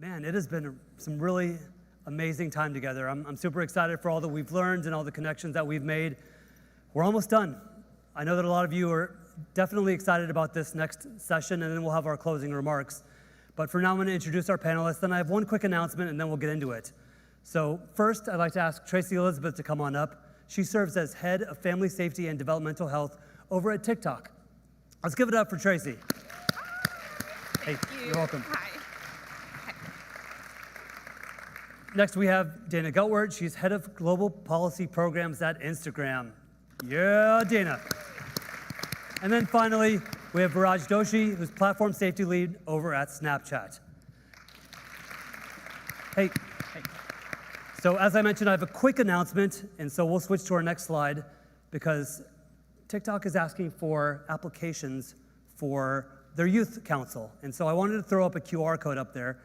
Man, it has been some really amazing time together. I'm super excited for all that we've learned and all the connections that we've made. We're almost done. I know that a lot of you are definitely excited about this next session, and then we'll have our closing remarks. But for now, I'm going to introduce our panelists, and I have one quick announcement, and then we'll get into it. So first, I'd like to ask Tracy Elizabeth to come on up. She serves as Head of Family Safety and Developmental Health over at TikTok. Let's give it up for Tracy. Thank you. You're welcome. Hi. Next, we have Dana Geltwert. She's Head of Global Policy Programs at Instagram. Yeah, Dana. And then finally, we have Viraj Doshi, who's Platform Safety Lead over at Snapchat. Hey. So as I mentioned, I have a quick announcement, and so we'll switch to our next slide because TikTok is asking for applications for their youth council. And so I wanted to throw up a QR code up there.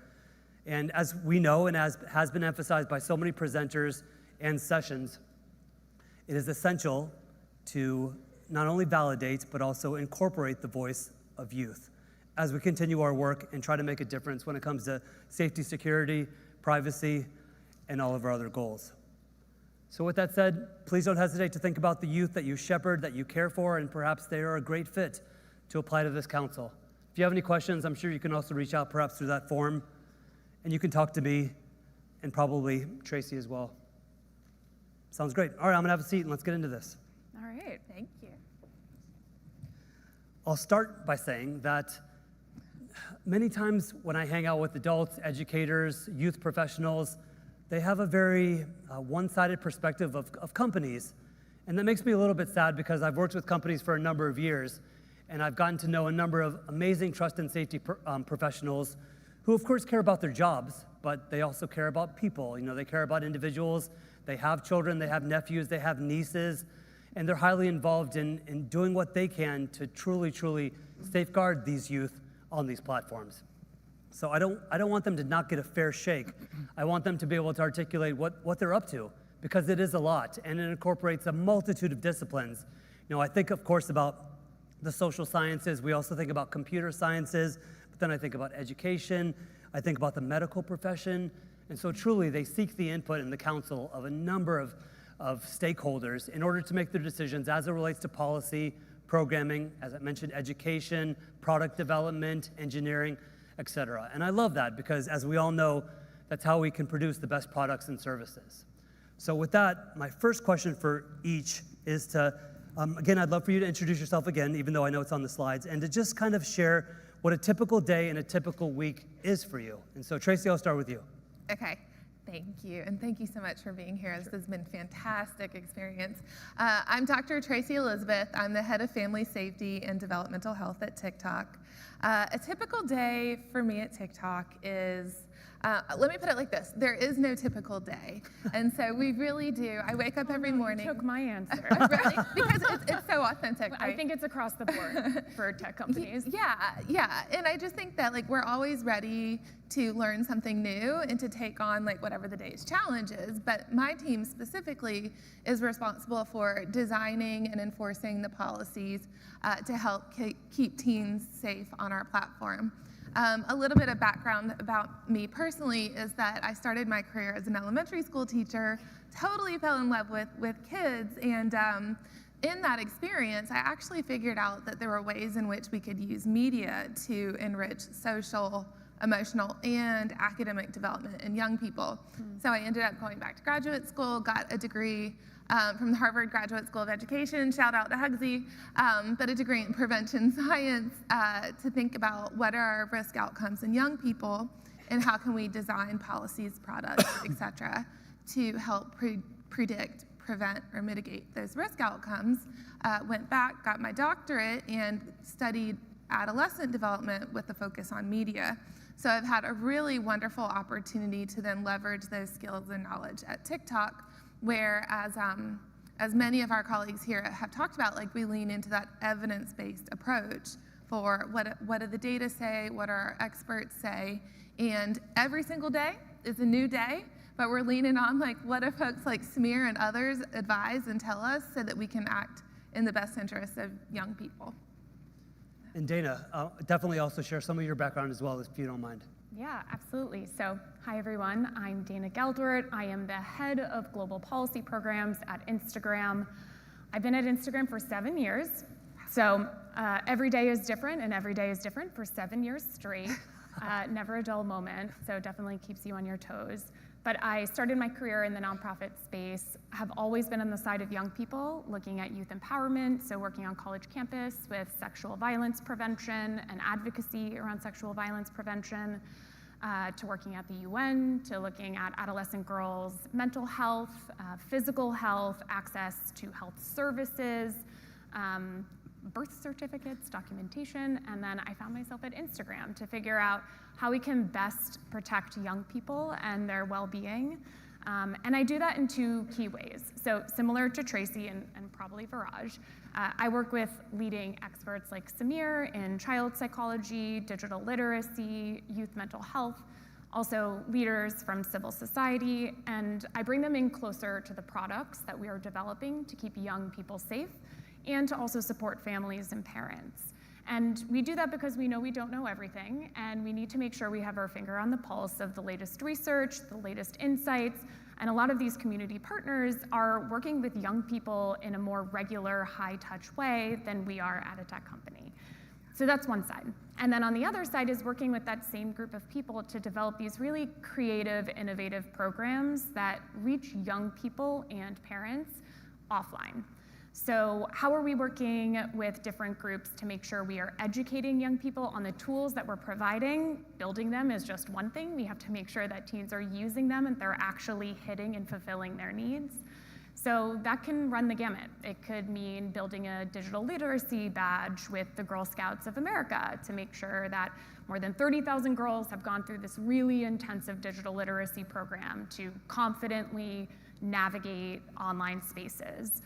And as we know, and as has been emphasized by so many presenters and sessions, it is essential to not only validate, but also incorporate the voice of youth as we continue our work and try to make a difference when it comes to safety, security, privacy, and all of our other goals. So with that said, please don't hesitate to think about the youth that you shepherd, that you care for, and perhaps they are a great fit to apply to this council. If you have any questions, I'm sure you can also reach out perhaps through that form. And you can talk to me and probably Tracy as well. Sounds great. All right, I'm gonna have a seat and let's get into this. All right, thank you. I'll start by saying that many times when I hang out with adults, educators, youth professionals, they have a very one-sided perspective of companies. And that makes me a little bit sad because I've worked with companies for a number of years and I've gotten to know a number of amazing trust and safety professionals who of course care about their jobs, but they also care about people. You know, they care about individuals, they have children, they have nephews, they have nieces, and they're highly involved in doing what they can to truly, truly safeguard these youth on these platforms. So I don't want them to not get a fair shake. I want them to be able to articulate what they're up to, because it is a lot, and it incorporates a multitude of disciplines. You know, I think, of course, about the social sciences. We also think about computer sciences. Then I think about education, I think about the medical profession, and so truly they seek the input in the council of a number of stakeholders in order to make their decisions as it relates to policy, programming, as I mentioned, education, product development, engineering, et cetera. And I love that because as we all know, that's how we can produce the best products and services. So with that, my first question for each is to, again, I'd love for you to introduce yourself again, even though I know it's on the slides, and to just kind of share what a typical day and a typical week is for you. And so Tracy, I'll start with you. Okay, thank you. And thank you so much for being here. This has been a fantastic experience. I'm Dr. Tracy Elizabeth. I'm the Head of Family Safety and Developmental Health at TikTok. A typical day for me at TikTok is, let me put it like this, there is no typical day. And so we really do, I wake up every morning. You took my answer. Really? Because it's so authentic, right? I think it's across the board for tech companies. Yeah. And I just think that we're always ready to learn something new and to take on whatever the day's challenge is. But my team specifically is responsible for designing and enforcing the policies to help keep teens safe on our platform. A little bit of background about me personally is that I started my career as an elementary school teacher, totally fell in love with kids, and in that experience, I actually figured out that there were ways in which we could use media to enrich social, emotional, and academic development in young people. So I ended up going back to graduate school, got a degree from the Harvard Graduate School of Education, shout out to Hugsy, but a degree in prevention science to think about what are our risk outcomes in young people and how can we design policies, products, et cetera, to help predict, prevent, or mitigate those risk outcomes. Went back, got my doctorate, and studied adolescent development with a focus on media. So I've had a really wonderful opportunity to then leverage those skills and knowledge at TikTok, where as many of our colleagues here have talked about, we lean into that evidence-based approach for what do the data say, what our experts say, and every single day is a new day, but we're leaning on what do folks like Samir and others advise and tell us so that we can act in the best interests of young people. And Dana, definitely also share some of your background as well, if you don't mind. Yeah, absolutely. So, hi everyone. I'm Dana Geldwert. I am the head of global policy programs at Instagram. I've been at Instagram for 7 years. So, every day is different, and every day is different for 7 years straight. Never a dull moment. So, definitely keeps you on your toes. But I started my career in the nonprofit space, have always been on the side of young people, looking at youth empowerment, so working on college campus with sexual violence prevention and advocacy around sexual violence prevention, to working at the UN, to looking at adolescent girls' mental health, physical health, access to health services, birth certificates, documentation, and then I found myself at Instagram to figure out how we can best protect young people and their well-being. And I do that in 2 key ways. So similar to Tracy and probably Viraj, I work with leading experts like Samir in child psychology, digital literacy, youth mental health, also leaders from civil society, and I bring them in closer to the products that we are developing to keep young people safe and to also support families and parents. And we do that because we know we don't know everything, and we need to make sure we have our finger on the pulse of the latest research, the latest insights, and a lot of these community partners are working with young people in a more regular, high-touch way than we are at a tech company. So that's one side. And then on the other side is working with that same group of people to develop these really creative, innovative programs that reach young people and parents offline. So how are we working with different groups to make sure we are educating young people on the tools that we're providing? Building them is just one thing. We have to make sure that teens are using them and they're actually hitting and fulfilling their needs. So that can run the gamut. It could mean building a digital literacy badge with the Girl Scouts of America to make sure that more than 30,000 girls have gone through this really intensive digital literacy program to confidently navigate online spaces.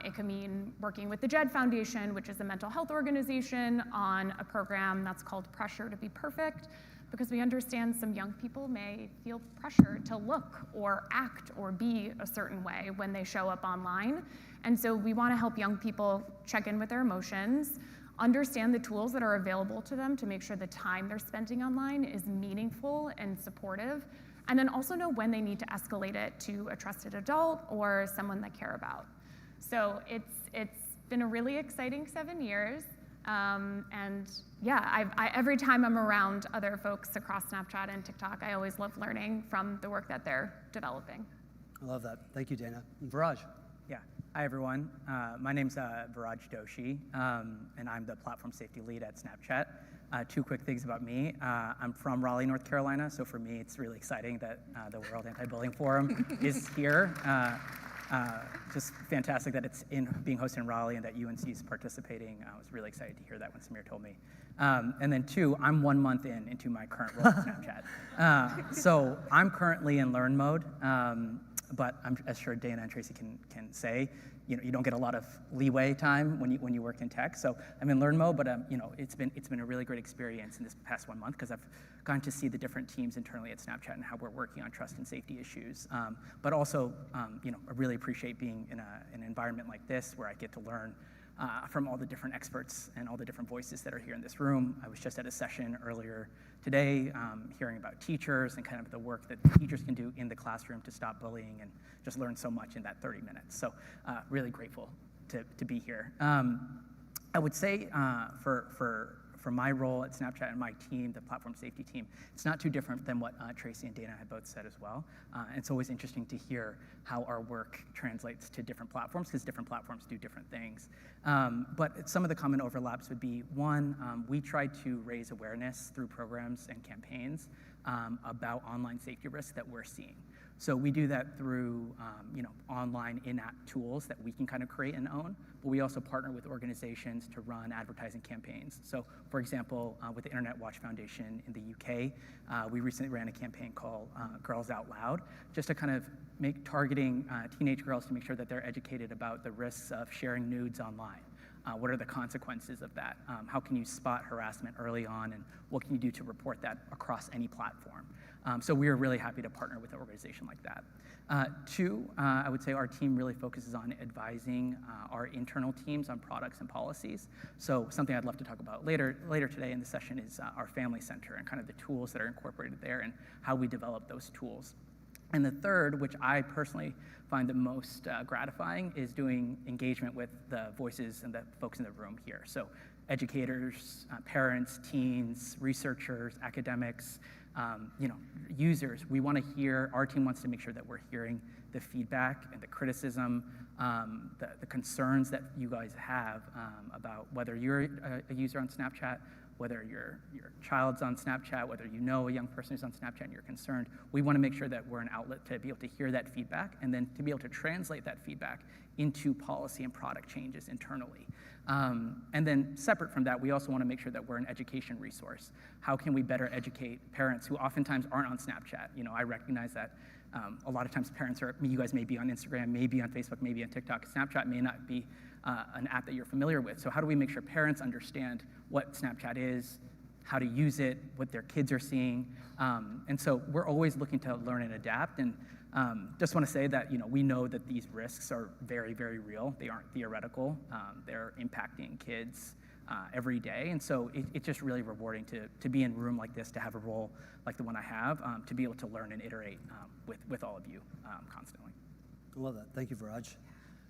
It could mean working with the JED Foundation, which is a mental health organization, on a program that's called Pressure to Be Perfect, because we understand some young people may feel pressure to look or act or be a certain way when they show up online. And so we want to help young people check in with their emotions, understand the tools that are available to them to make sure the time they're spending online is meaningful and supportive, and then also know when they need to escalate it to a trusted adult or someone they care about. So it's been a really exciting 7 years. And yeah, every time I'm around other folks across Snapchat and TikTok, I always love learning from the work that they're developing. I love that. Thank you, Dana. And Viraj. Yeah. Hi, everyone. My name's Viraj Doshi, and I'm the platform safety lead at Snapchat. 2 quick things about me. I'm from Raleigh, North Carolina, so for me, it's really exciting that the World Anti-Bullying Forum is here. Just fantastic that it's being hosted in Raleigh and that UNC is participating. I was really excited to hear that when Samir told me. And then 2, I'm 1 month into my current role at Snapchat. So I'm currently in learn mode, but I'm as sure Dana and Tracy can say, you don't get a lot of leeway time when you work in tech. So I'm in learn mode, but it's been a really great experience in this past 1 month because I've gotten to see the different teams internally at Snapchat and how we're working on trust and safety issues. But also, I really appreciate being in an environment like this where I get to learn from all the different experts and all the different voices that are here in this room. I was just at a session earlier today hearing about teachers and kind of the work that teachers can do in the classroom to stop bullying, and just learned so much in that 30 minutes. So really grateful to be here. I would say for my role at Snapchat and my team, the platform safety team, it's not too different than what Tracy and Dana had both said as well. It's always interesting to hear how our work translates to different platforms, because different platforms do different things. But some of the common overlaps would be, 1, we try to raise awareness through programs and campaigns about online safety risks that we're seeing. So we do that through online in-app tools that we can kind of create and own, but we also partner with organizations to run advertising campaigns. So for example, with the Internet Watch Foundation in the UK, we recently ran a campaign called Girls Out Loud, just to kind of targeting teenage girls to make sure that they're educated about the risks of sharing nudes online. What are the consequences of that? How can you spot harassment early on, and what can you do to report that across any platform? So we are really happy to partner with an organization like that. Two, I would say our team really focuses on advising our internal teams on products and policies. So something I'd love to talk about later today in the session is our family center and kind of the tools that are incorporated there and how we develop those tools. And the third, which I personally find the most gratifying, is doing engagement with the voices and the folks in the room here. So educators, parents, teens, researchers, academics, users. We want to hear, our team wants to make sure that we're hearing the feedback and the criticism, the concerns that you guys have about whether you're a user on Snapchat, whether your child's on Snapchat, whether you know a young person who's on Snapchat and you're concerned. We want to make sure that we're an outlet to be able to hear that feedback and then to be able to translate that feedback into policy and product changes internally. And then separate from that, we also want to make sure that we're an education resource. How can we better educate parents who oftentimes aren't on Snapchat? I recognize that a lot of times parents you guys may be on Instagram, maybe on Facebook, maybe on TikTok. Snapchat may not be an app that you're familiar with. So how do we make sure parents understand what Snapchat is, how to use it, what their kids are seeing? And so we're always looking to learn and adapt. And just want to say that we know that these risks are very, very real. They aren't theoretical. They're impacting kids every day. And so it's just really rewarding to be in a room like this, to have a role like the one I have, to be able to learn and iterate with all of you constantly. I love that. Thank you, Viraj.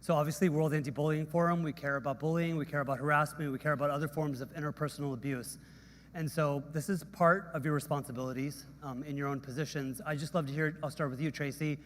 So obviously, World Anti-Bullying Forum, we care about bullying, we care about harassment, we care about other forms of interpersonal abuse. And so this is part of your responsibilities in your own positions. I'd just love to hear, I'll start with you, Tracy.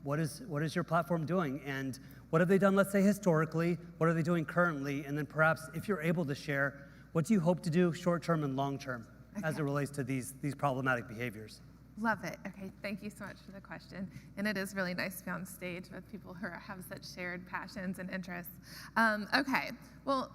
What is your platform doing? And what have they done, let's say, historically? What are they doing currently? And then perhaps, if you're able to share, what do you hope to do short-term and long-term as it relates to these problematic behaviors? Love it. Okay, thank you so much for the question. And it is really nice to be on stage with people who have such shared passions and interests. Okay, well,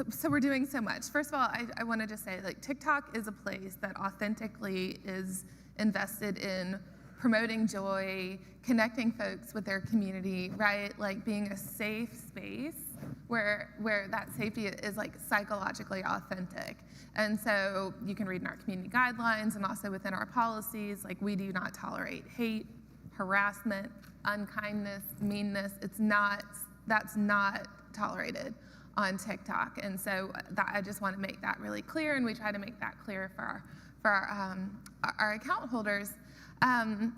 so we're doing so much. First of all, I want to just say, TikTok is a place that authentically is invested in promoting joy, connecting folks with their community, right? Being a safe space where that safety is psychologically authentic. And so you can read in our community guidelines and also within our policies, we do not tolerate hate, harassment, unkindness, meanness. That's not tolerated on TikTok. And so I just want to make that really clear, and we try to make that clear for our account holders. I'm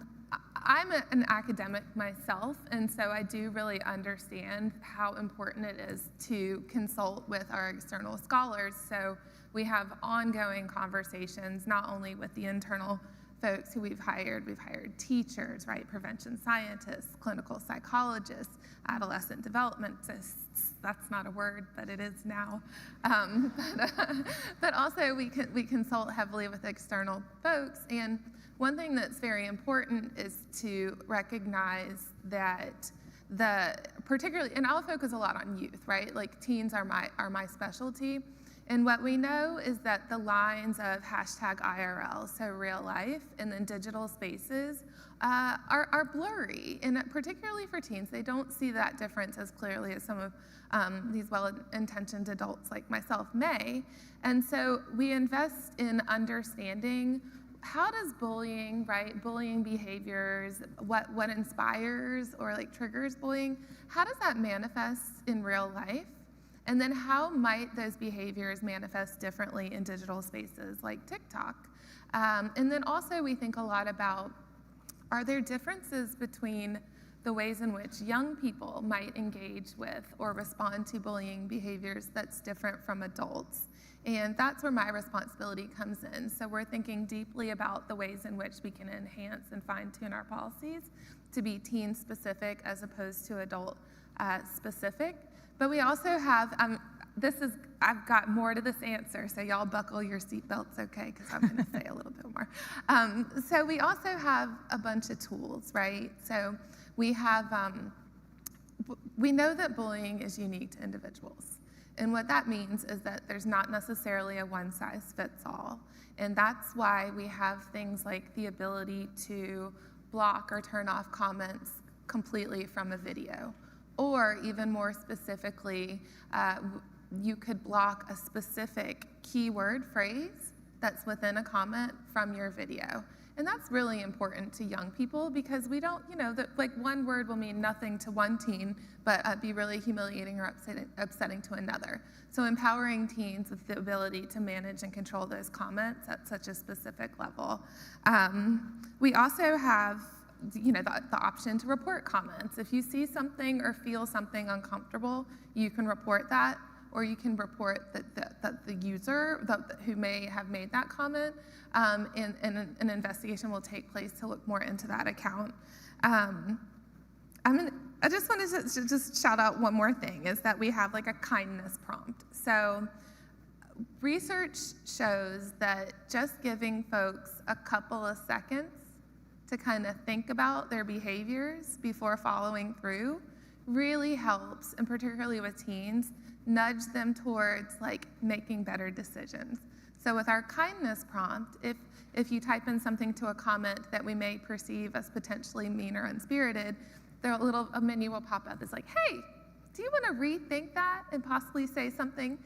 an academic myself, and so I do really understand how important it is to consult with our external scholars. So we have ongoing conversations, not only with the internal folks who we've hired teachers, right, prevention scientists, clinical psychologists, adolescent developmentists. That's not a word, but it is now. But also we consult heavily with external folks. And one thing that's very important is to recognize that particularly, and I'll focus a lot on youth, right? Teens are my specialty. And what we know is that the lines of #IRL, so real life, and then digital spaces are blurry. And particularly for teens, they don't see that difference as clearly as some of these well-intentioned adults like myself may. And so we invest in understanding how does bullying, right, bullying behaviors, what inspires or triggers bullying, how does that manifest in real life? And then how might those behaviors manifest differently in digital spaces like TikTok? And then also we think a lot about, are there differences between the ways in which young people might engage with or respond to bullying behaviors that's different from adults? And that's where my responsibility comes in. So we're thinking deeply about the ways in which we can enhance and fine-tune our policies to be teen-specific as opposed to adult-specific. But we also have, I've got more to this answer, so y'all buckle your seatbelts, okay, because I'm gonna say a little bit more. So we also have a bunch of tools, right? So we know that bullying is unique to individuals. And what that means is that there's not necessarily a one-size-fits-all. And that's why we have things like the ability to block or turn off comments completely from a video, Or even more specifically, you could block a specific keyword phrase that's within a comment from your video. And that's really important to young people because we don't, like one word will mean nothing to one teen, but be really humiliating or upsetting to another. So empowering teens with the ability to manage and control those comments at such a specific level. We also have the option to report comments. If you see something or feel something uncomfortable, you can report that, or you can report that the user who may have made that comment, and an investigation will take place to look more into that account. I just wanted to just shout out one more thing, is that we have like a kindness prompt. So research shows that just giving folks a couple of seconds to kind of think about their behaviors before following through really helps, and particularly with teens, nudge them towards like making better decisions. So with our kindness prompt, if you type in something to a comment that we may perceive as potentially mean or unspirited, a menu will pop up that's like, hey, do you want to rethink that and possibly say something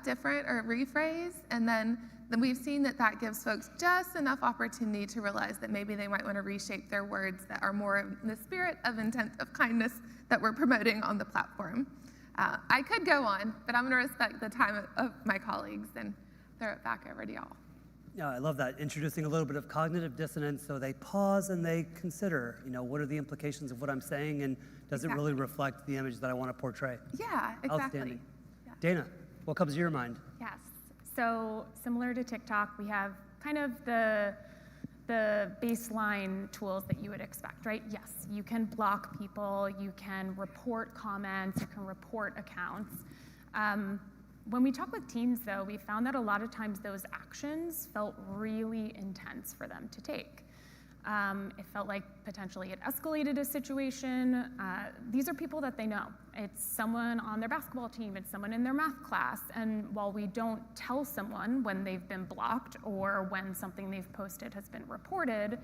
different or rephrase? And then we've seen that gives folks just enough opportunity to realize that maybe they might want to reshape their words that are more in the spirit of intent of kindness that we're promoting on the platform. I could go on, but I'm going to respect the time of my colleagues and throw it back over to y'all. Yeah, I love that. Introducing a little bit of cognitive dissonance so they pause and they consider, what are the implications of what I'm saying, and does it really reflect the image that I want to portray? Yeah, exactly. Outstanding. Yeah. Dana, what comes to your mind? Yes. So similar to TikTok, we have kind of the baseline tools that you would expect, right? Yes, you can block people, you can report comments, you can report accounts. When we talk with teens, though, we found that a lot of times those actions felt really intense for them to take. It felt like potentially it escalated a situation. These are people that they know. It's someone on their basketball team, it's someone in their math class, and while we don't tell someone when they've been blocked or when something they've posted has been reported,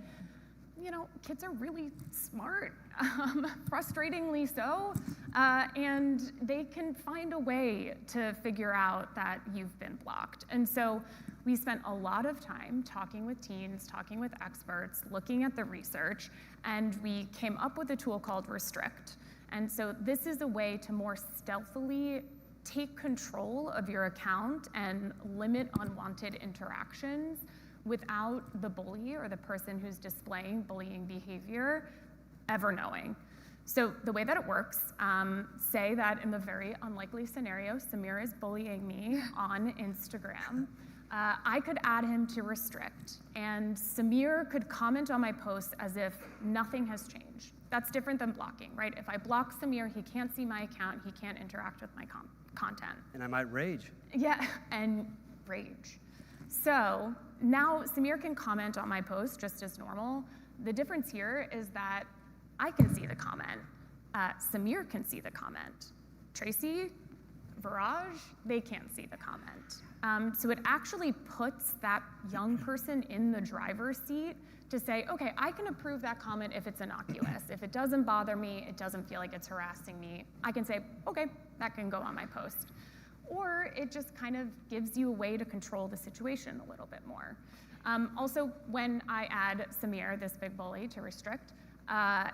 kids are really smart, frustratingly so, and they can find a way to figure out that you've been blocked. And so we spent a lot of time talking with teens, talking with experts, looking at the research, and we came up with a tool called Restrict. And so this is a way to more stealthily take control of your account and limit unwanted interactions without the bully or the person who's displaying bullying behavior ever knowing. So the way that it works, say that in the very unlikely scenario, Samir is bullying me on Instagram. I could add him to Restrict, and Samir could comment on my post as if nothing has changed. That's different than blocking, right? If I block Samir, he can't see my account, he can't interact with my content. And I might rage. Yeah, and rage. So now Samir can comment on my post just as normal. The difference here is that I can see the comment. Samir can see the comment. Tracy, Viraj, they can't see the comment. So it actually puts that young person in the driver's seat to say, okay, I can approve that comment if it's innocuous. If it doesn't bother me, it doesn't feel like it's harassing me, I can say, okay, that can go on my post. Or it just kind of gives you a way to control the situation a little bit more. Also, when I add Samir, this big bully, to Restrict,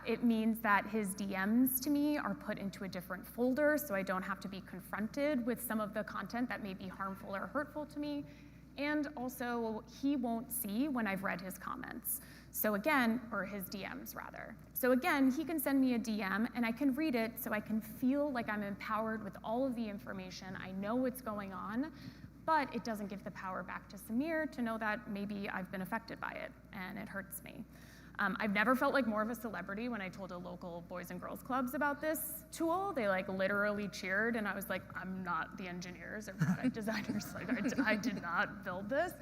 it means that his DMs to me are put into a different folder, so I don't have to be confronted with some of the content that may be harmful or hurtful to me. And also, he won't see when I've read his comments. So again, or his DMs rather. So again, he can send me a DM and I can read it so I can feel like I'm empowered with all of the information. I know what's going on, but it doesn't give the power back to Samir to know that maybe I've been affected by it and it hurts me. I've never felt like more of a celebrity when I told a local boys and girls clubs about this tool. They like literally cheered and I was like, I'm not the engineers or product designers. Like I did not build this.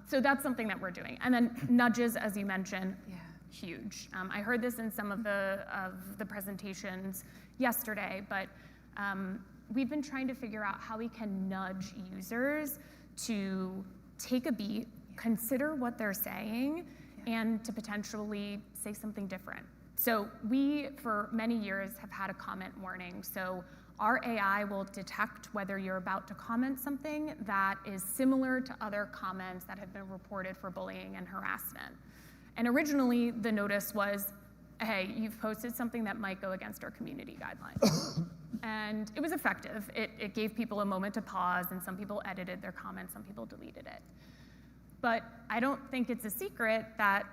So that's something that we're doing. And then nudges, as you mentioned, huge. I heard this in some of the presentations yesterday, but we've been trying to figure out how we can nudge users to take a beat, consider what they're saying, and to potentially say something different. So we, for many years, have had a comment warning. So our AI will detect whether you're about to comment something that is similar to other comments that have been reported for bullying and harassment. And originally, the notice was, hey, you've posted something that might go against our community guidelines. And it was effective. It gave people a moment to pause, and some people edited their comments, some people deleted it. But I don't think it's a secret that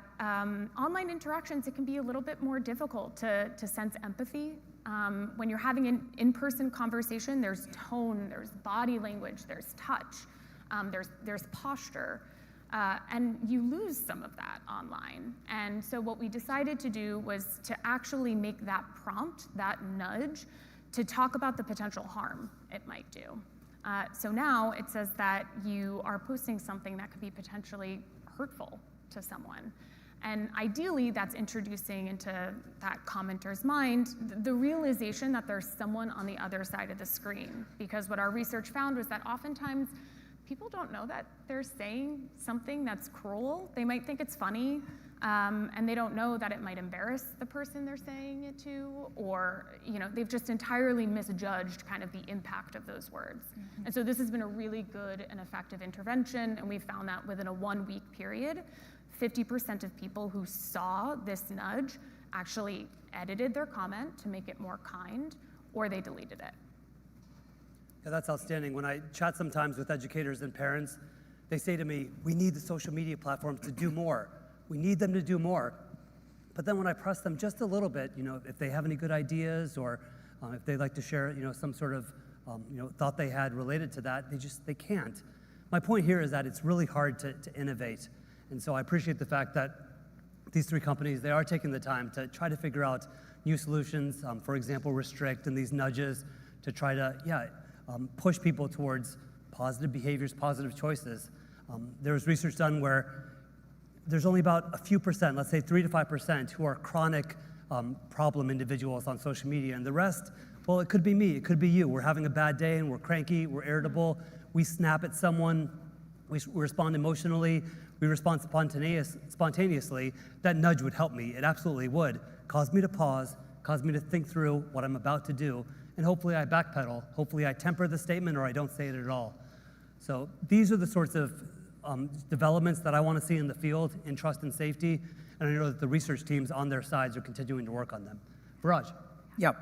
online interactions, it can be a little bit more difficult to sense empathy. When you're having an in-person conversation, there's tone, there's body language, there's touch, there's posture, and you lose some of that online. And so what we decided to do was to actually make that prompt, that nudge, to talk about the potential harm it might do. So now it says that you are posting something that could be potentially hurtful to someone. And ideally, that's introducing into that commenter's mind the realization that there's someone on the other side of the screen. Because what our research found was that oftentimes people don't know that they're saying something that's cruel. They might think it's funny, and they don't know that it might embarrass the person they're saying it to, or they've just entirely misjudged kind of the impact of those words. Mm-hmm. And so this has been a really good and effective intervention, and we found that within a 1-week period, 50% of people who saw this nudge actually edited their comment to make it more kind, or they deleted it. Yeah, that's outstanding. When I chat sometimes with educators and parents, they say to me, we need the social media platforms to do more. We need them to do more. But then when I press them just a little bit, if they have any good ideas, or if they'd like to share, some sort of thought they had related to that, they can't. My point here is that it's really hard to innovate. And so I appreciate the fact that these 3 companies, they are taking the time to try to figure out new solutions, for example, restrict and these nudges to try to, push people towards positive behaviors, positive choices. There was research done where there's only about a few percent, let's say 3 to 5%, who are chronic problem individuals on social media. And the rest, well, it could be me, it could be you. We're having a bad day and we're cranky, we're irritable, we snap at someone, we respond emotionally, we respond spontaneously. That nudge would help me. It absolutely would. Cause me to pause, cause me to think through what I'm about to do, and hopefully I backpedal. Hopefully I temper the statement or I don't say it at all. So these are the sorts of developments that I want to see in the field in trust and safety, and I know that the research teams on their sides are continuing to work on them. Viraj. Yeah.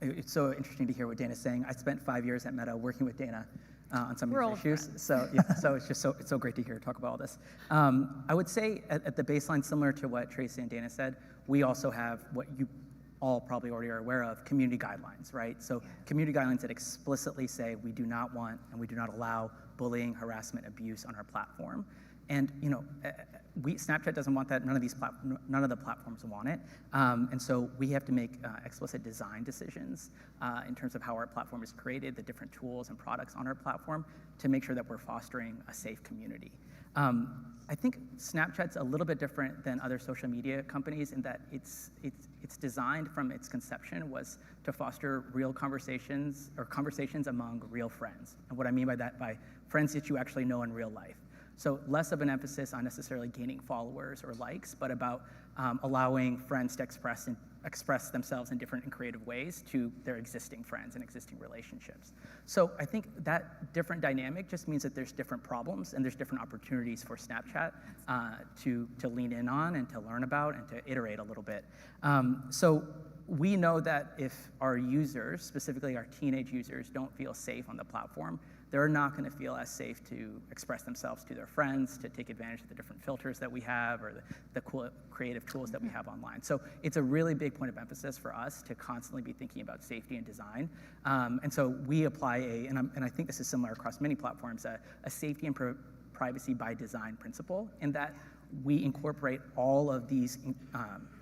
It's so interesting to hear what Dana's saying. I spent 5 years at Meta working with Dana on some of these issues. So it's so great to hear her talk about all this. I would say at the baseline, similar to what Tracy and Dana said, we also have what you all probably already are aware of, community guidelines, right? So community guidelines that explicitly say we do not want and we do not allow bullying, harassment, abuse on our platform. And Snapchat doesn't want that. None of the platforms want it. And so we have to make explicit design decisions in terms of how our platform is created, the different tools and products on our platform, to make sure that we're fostering a safe community. I think Snapchat's a little bit different than other social media companies in that it's designed from its conception was to foster real conversations or conversations among real friends. And what I mean by that, by friends that you actually know in real life. So less of an emphasis on necessarily gaining followers or likes, but about allowing friends to express themselves in different and creative ways to their existing friends and existing relationships. So I think that different dynamic just means that there's different problems and there's different opportunities for Snapchat to lean in on and to learn about and to iterate a little bit. So we know that if our users, specifically our teenage users, don't feel safe on the platform, they're not going to feel as safe to express themselves to their friends, to take advantage of the different filters that we have or the cool creative tools that we have online. So it's a really big point of emphasis for us to constantly be thinking about safety and design. And so we apply and I think this is similar across many platforms, a safety and privacy by design principle, in that we incorporate all of these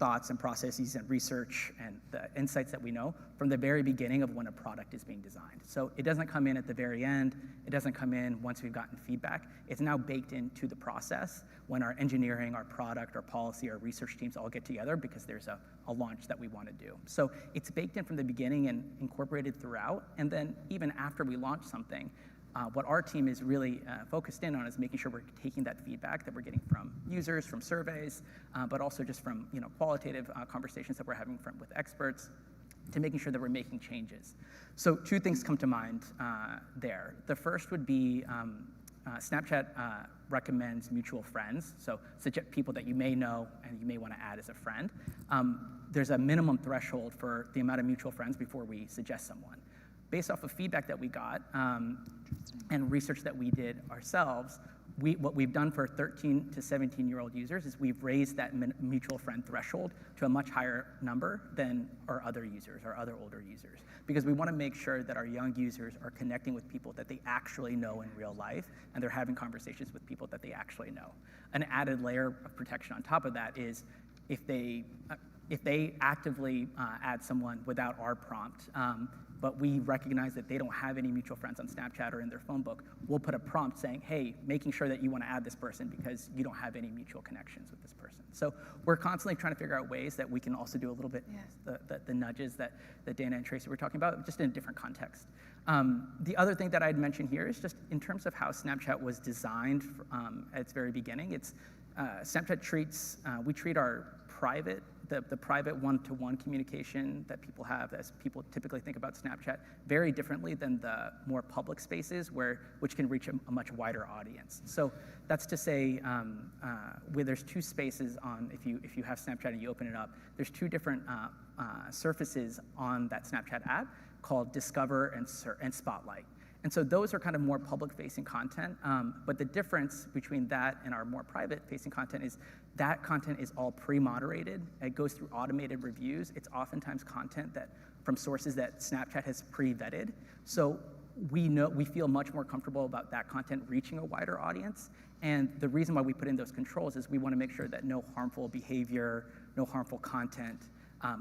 thoughts and processes and research and the insights that we know from the very beginning of when a product is being designed. So it doesn't come in at the very end. It doesn't come in once we've gotten feedback. It's now baked into the process when our engineering, our product, our policy, our research teams all get together because there's a launch that we want to do. So it's baked in from the beginning and incorporated throughout. And then even after we launch something, what our team is really focused in on is making sure we're taking that feedback that we're getting from users, from surveys, but also just from qualitative conversations that we're having with experts, to making sure that we're making changes. So 2 things come to mind there. The first would be Snapchat recommends mutual friends, so suggest people that you may know and you may want to add as a friend. There's a minimum threshold for the amount of mutual friends before we suggest someone. Based off of feedback that we got and research that we did ourselves, what we've done for 13 to 17-year-old users is we've raised that mutual friend threshold to a much higher number than our other users, our other older users, because we want to make sure that our young users are connecting with people that they actually know in real life, and they're having conversations with people that they actually know. An added layer of protection on top of that is if they actively add someone without our prompt, but we recognize that they don't have any mutual friends on Snapchat or in their phone book, we'll put a prompt saying, hey, making sure that you want to add this person because you don't have any mutual connections with this person. So we're constantly trying to figure out ways that we can also do a little bit the nudges that Dana and Tracy were talking about, just in a different context. The other thing that I'd mention here is just in terms of how Snapchat was designed at its very beginning. It's Snapchat we treat our private, the private one-to-one communication that people have, as people typically think about Snapchat, very differently than the more public spaces which can reach a much wider audience. So that's to say, where there's 2 spaces on, if you have Snapchat and you open it up, there's 2 different surfaces on that Snapchat app called Discover and Spotlight. And so those are kind of more public-facing content, but the difference between that and our more private-facing content is that content is all pre-moderated. It goes through automated reviews. It's oftentimes content from sources that Snapchat has pre-vetted. So we feel much more comfortable about that content reaching a wider audience. And the reason why we put in those controls is we want to make sure that no harmful behavior, no harmful content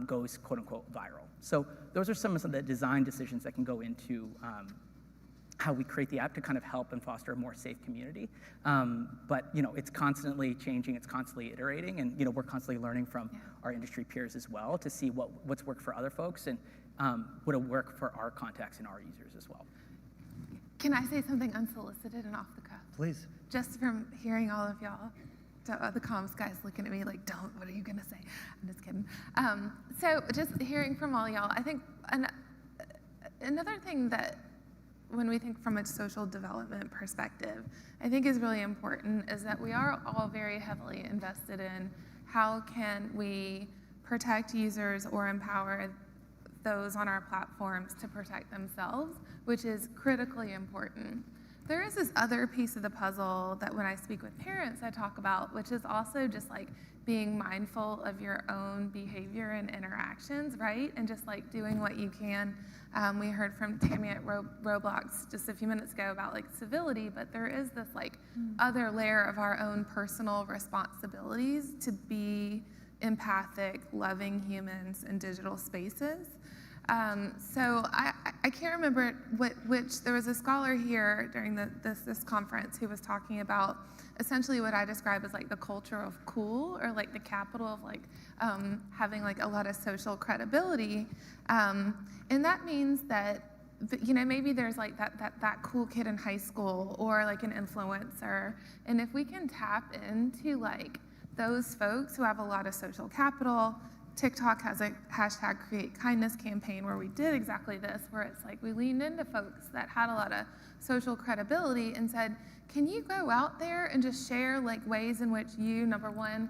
goes quote-unquote viral. So those are some of the design decisions that can go into how we create the app to kind of help and foster a more safe community. But it's constantly changing, it's constantly iterating, and we're constantly learning from our industry peers as well to see what's worked for other folks and what'll work for our contacts and our users as well. Can I say something unsolicited and off the cuff? Please. Just from hearing all of y'all, the comms guys looking at me like, don't, what are you gonna say? I'm just kidding. So just hearing from all y'all, I think another thing that when we think from a social development perspective, I think is really important is that we are all very heavily invested in how can we protect users or empower those on our platforms to protect themselves, which is critically important. There is this other piece of the puzzle that when I speak with parents, I talk about, which is also just like being mindful of your own behavior and interactions, right? And just like doing what you can. We heard from Tammy at Roblox just a few minutes ago about like civility, but there is this like other layer of our own personal responsibilities to be empathic, loving humans in digital spaces. So I can't remember which, there was a scholar here during this conference who was talking about essentially what I describe as like the culture of cool, or like the capital of like having like a lot of social credibility. And that means that, maybe there's like that cool kid in high school or like an influencer. And if we can tap into like those folks who have a lot of social capital, TikTok has a hashtag Create Kindness campaign where we did exactly this, where it's like we leaned into folks that had a lot of social credibility and said, can you go out there and just share like ways in which you, number one,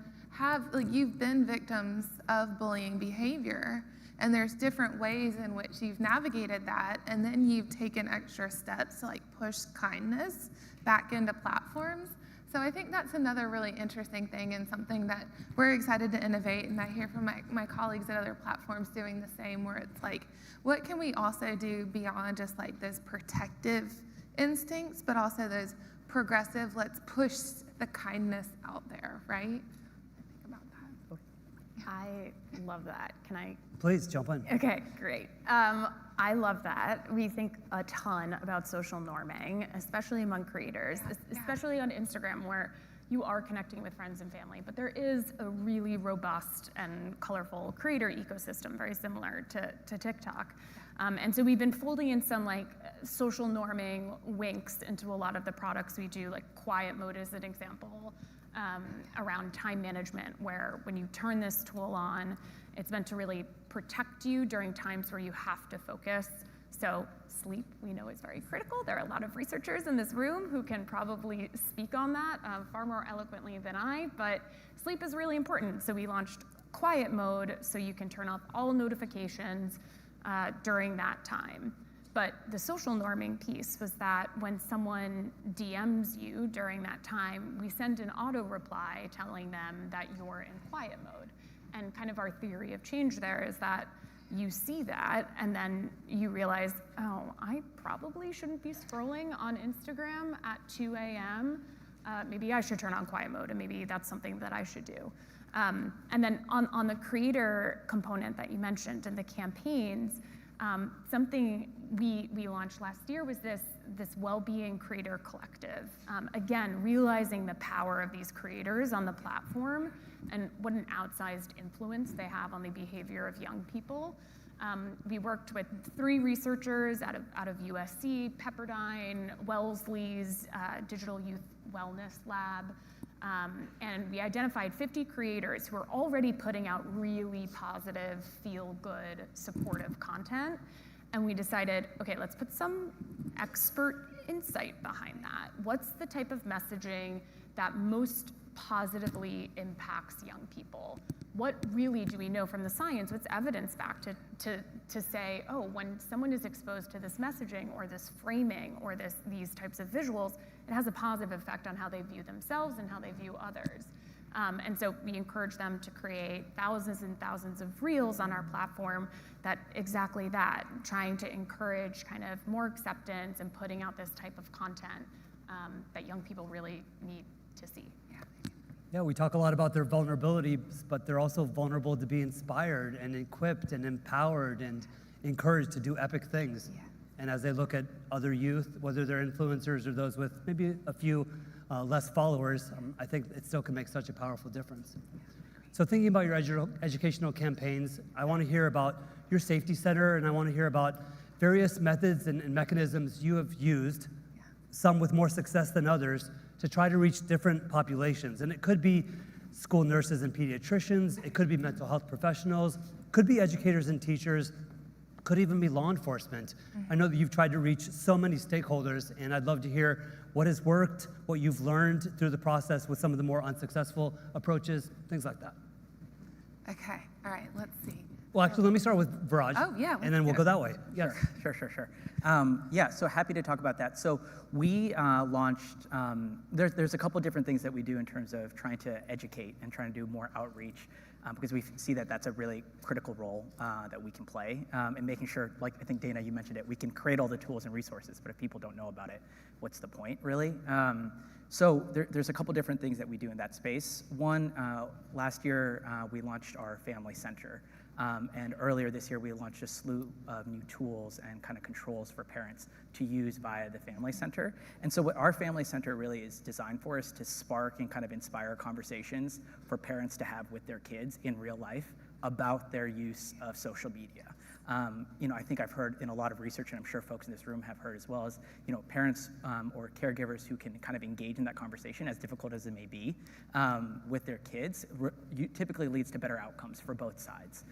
you've been victims of bullying behavior, and there's different ways in which you've navigated that, and then you've taken extra steps to like push kindness back into platforms. So I think that's another really interesting thing and something that we're excited to innovate, and I hear from my colleagues at other platforms doing the same, where it's like, what can we also do beyond just like those protective instincts, but also those progressive, let's push the kindness out there, right? Think about that. I love that. Can I? Please jump in. Okay, great. I love that. We think a ton about social norming, especially among creators, especially on Instagram, where you are connecting with friends and family, but there is a really robust and colorful creator ecosystem, very similar to TikTok. And so we've been folding in some like social norming winks into a lot of the products we do, like quiet mode is an example, around time management, where when you turn this tool on, it's meant to really protect you during times where you have to focus. So sleep, we know, is very critical. There are a lot of researchers in this room who can probably speak on that far more eloquently than I, but sleep is really important. So we launched quiet mode so you can turn off all notifications during that time. But the social norming piece was that when someone DMs you during that time, we send an auto reply telling them that you're in quiet mode. And kind of our theory of change there is that you see that and then you realize, oh, I probably shouldn't be scrolling on Instagram at 2 a.m. Maybe I should turn on quiet mode, and maybe that's something that I should do. And then on the creator component that you mentioned and the campaigns, something we launched last year was this well-being creator collective. Again, realizing the power of these creators on the platform and what an outsized influence they have on the behavior of young people. We worked with 3 researchers out of USC, Pepperdine, Wellesley's Digital Youth Wellness Lab, and we identified 50 creators who are already putting out really positive, feel-good, supportive content. And we decided, okay, let's put some expert insight behind that. What's the type of messaging that most positively impacts young people? What really do we know from the science? What's evidence back to say, oh, when someone is exposed to this messaging or this framing or these types of visuals, it has a positive effect on how they view themselves and how they view others. And so we encourage them to create thousands and thousands of reels on our platform that exactly that, trying to encourage kind of more acceptance and putting out this type of content that young people really need to see. Yeah, we talk a lot about their vulnerabilities, but they're also vulnerable to be inspired and equipped and empowered and encouraged to do epic things. Yeah. And as they look at other youth, whether they're influencers or those with maybe a few less followers, I think it still can make such a powerful difference. So thinking about your educational campaigns, I want to hear about your safety center, and I want to hear about various methods and mechanisms you have used, some with more success than others, to try to reach different populations. And it could be school nurses and pediatricians, it could be mental health professionals, could be educators and teachers, could even be law enforcement. I know that you've tried to reach so many stakeholders, and I'd love to hear what has worked, what you've learned through the process with some of the more unsuccessful approaches, things like that. Okay, all right, let's see. Well, actually, let me start with Viraj. Oh, yeah, And then we'll go that way. Yes. Sure. Yeah, so happy to talk about that. So we launched, there's a couple different things that we do in terms of trying to educate and trying to do more outreach, because we see that that's a really critical role that we can play in making sure, like I think Dana, you mentioned it, we can create all the tools and resources, but if people don't know about it, what's the point, really? So there's a couple different things that we do in that space. One, last year we launched our family center. And earlier this year, we launched a slew of new tools and kind of controls for parents to use via the Family Center. And so what our Family Center really is designed for is to spark and kind of inspire conversations for parents to have with their kids in real life about their use of social media. I think I've heard in a lot of research, and I'm sure folks in this room have heard as well, as parents or caregivers who can kind of engage in that conversation, as difficult as it may be, with their kids, typically leads to better outcomes for both sides,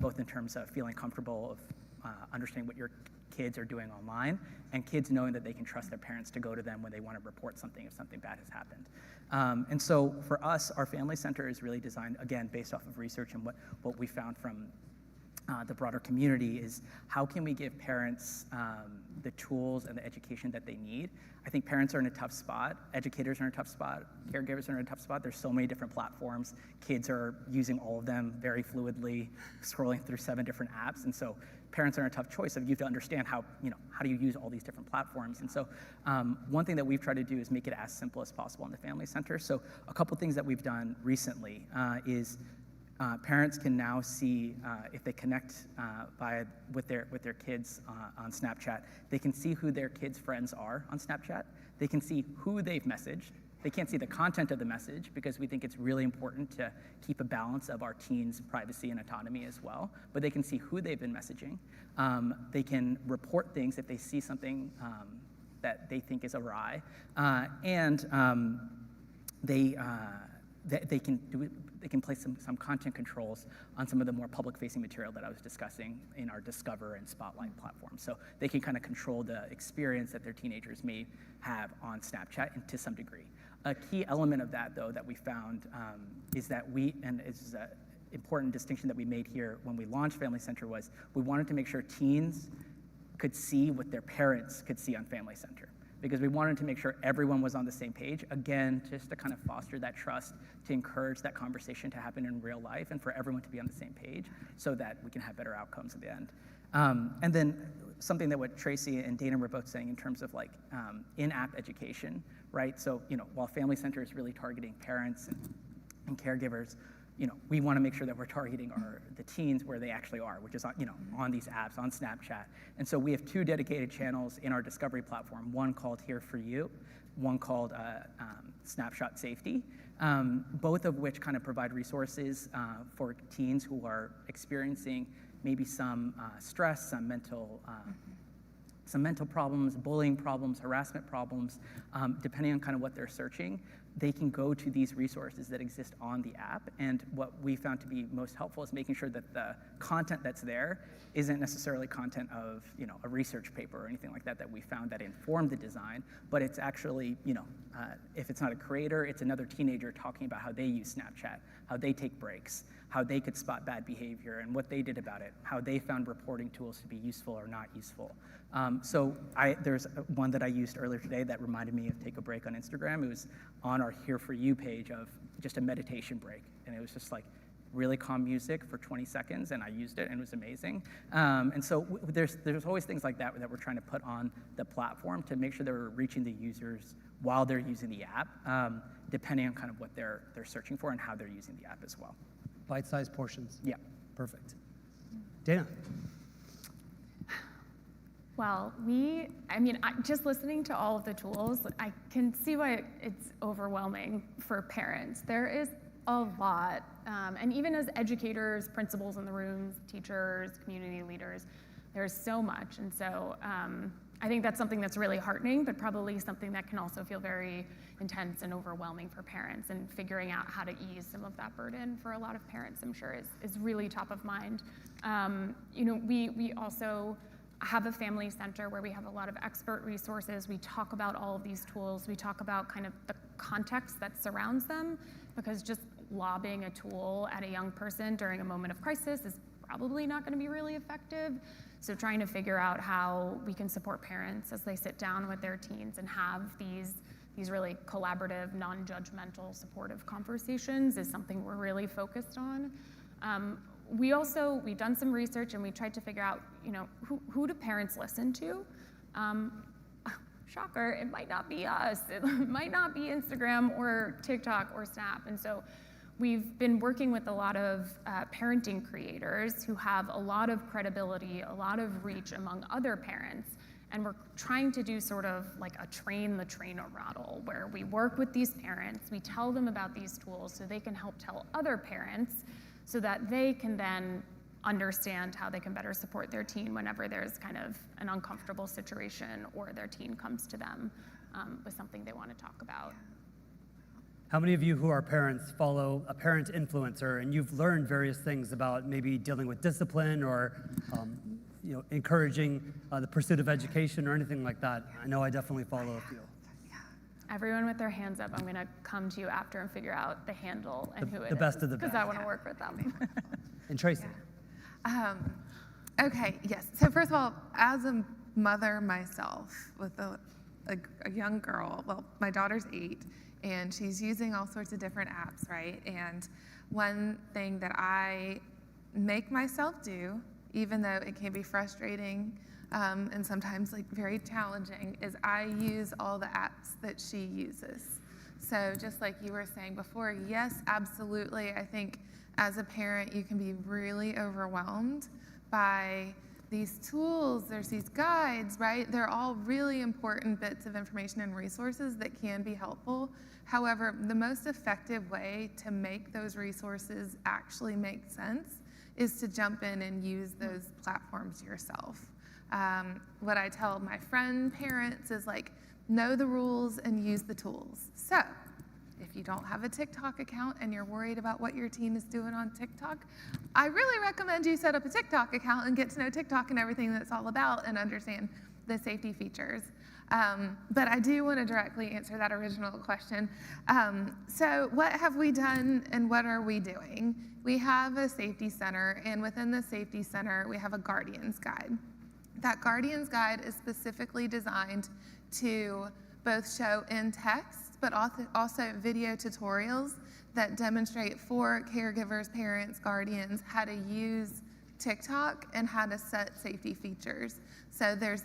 both in terms of feeling comfortable of understanding what your kids are doing online, and kids knowing that they can trust their parents to go to them when they want to report something if something bad has happened. And so for us, our Family Center is really designed, again, based off of research and what we found from the broader community is how can we give parents the tools and the education that they need. I think parents are in a tough spot, educators are in a tough spot, caregivers are in a tough spot. There's so many different platforms. Kids are using all of them very fluidly, scrolling through 7 different apps. And so parents are in a tough choice of you have to understand how do you use all these different platforms. And so one thing that we've tried to do is make it as simple as possible in the Family Center. So a couple things that we've done recently is parents can now see if they connect with their kids on Snapchat, they can see who their kids' friends are on Snapchat. They can see who they've messaged, They can't see the content of the message because we think it's really important to keep a balance of our teens' privacy and autonomy as well, but they can see who they've been messaging. They can report things if they see something that they think is awry, and they can place some content controls on some of the more public-facing material that I was discussing in our Discover and Spotlight platforms. So they can kind of control the experience that their teenagers may have on Snapchat and to some degree. A key element of that, though, that we found is that and it's an important distinction that we made here when we launched Family Center, was we wanted to make sure teens could see what their parents could see on Family Center, because we wanted to make sure everyone was on the same page, again, just to kind of foster that trust, to encourage that conversation to happen in real life, and for everyone to be on the same page so that we can have better outcomes at the end. And then something that what Tracy and Dana were both saying in terms of like in-app education, right? So, while Family Center is really targeting parents and caregivers, we want to make sure that we're targeting the teens where they actually are, which is on these apps, on Snapchat. And so we have 2 dedicated channels in our discovery platform, one called Here For You, one called Snapshot Safety, both of which kind of provide resources for teens who are experiencing maybe some stress, some mental problems, bullying problems, harassment problems, depending on kind of what they're searching. They can go to these resources that exist on the app, and what we found to be most helpful is making sure that the content that's there isn't necessarily content of a research paper or anything like that that we found that informed the design, but it's actually, if it's not a creator, it's another teenager talking about how they use Snapchat, how they take breaks, how they could spot bad behavior and what they did about it, how they found reporting tools to be useful or not useful. So there's one that I used earlier today that reminded me of Take a Break on Instagram. It was on our Here For You page of just a meditation break. And it was just like really calm music for 20 seconds, and I used it, and it was amazing. And so there's always things like that we're trying to put on the platform to make sure that we're reaching the users while they're using the app, depending on kind of what they're searching for and how they're using the app as well. Bite-sized portions. Yeah. Perfect. Dana. Well, just listening to all of the tools, I can see why it's overwhelming for parents. There is a lot, and even as educators, principals in the rooms, teachers, community leaders, there's so much. And so I think that's something that's really heartening, but probably something that can also feel very intense and overwhelming for parents, and figuring out how to ease some of that burden for a lot of parents, I'm sure is really top of mind. We also have a family center where we have a lot of expert resources. We talk about all of these tools. We talk about kind of the context that surrounds them, because just lobbing a tool at a young person during a moment of crisis is probably not going to be really effective. So trying to figure out how we can support parents as they sit down with their teens and have these really collaborative, non-judgmental, supportive conversations is something we're really focused on. We've done some research, and we tried to figure out, who do parents listen to? Shocker, it might not be us. It might not be Instagram or TikTok or Snap. And so we've been working with a lot of parenting creators who have a lot of credibility, a lot of reach among other parents. And we're trying to do sort of like a train the trainer model, where we work with these parents, we tell them about these tools so they can help tell other parents, so that they can then understand how they can better support their teen whenever there's kind of an uncomfortable situation or their teen comes to them with something they want to talk about. How many of you who are parents follow a parent influencer, and you've learned various things about maybe dealing with discipline or encouraging the pursuit of education or anything like that? I know I definitely follow a few. Everyone with their hands up, I'm going to come to you after and figure out the handle and who it is. The best of the best. Because I want to work with them. And Tracy. Okay, yes. So first of all, as a mother myself with a young girl, well, my daughter's 8, and she's using all sorts of different apps, right? And one thing that I make myself do, even though it can be frustrating and sometimes like very challenging, is I use all the apps that she uses. So just like you were saying before, yes, absolutely. I think as a parent, you can be really overwhelmed by these tools, there's these guides, right? They're all really important bits of information and resources that can be helpful. However, the most effective way to make those resources actually make sense is to jump in and use those platforms yourself. What I tell my friend parents is like, know the rules and use the tools. So if you don't have a TikTok account and you're worried about what your teen is doing on TikTok, I really recommend you set up a TikTok account and get to know TikTok and everything that's all about and understand the safety features. But I do want to directly answer that original question. So what have we done and what are we doing? We have a safety center, and within the safety center, we have a Guardian's Guide. That Guardian's Guide is specifically designed to both show in text, but also video tutorials that demonstrate for caregivers, parents, guardians, how to use TikTok and how to set safety features. So there's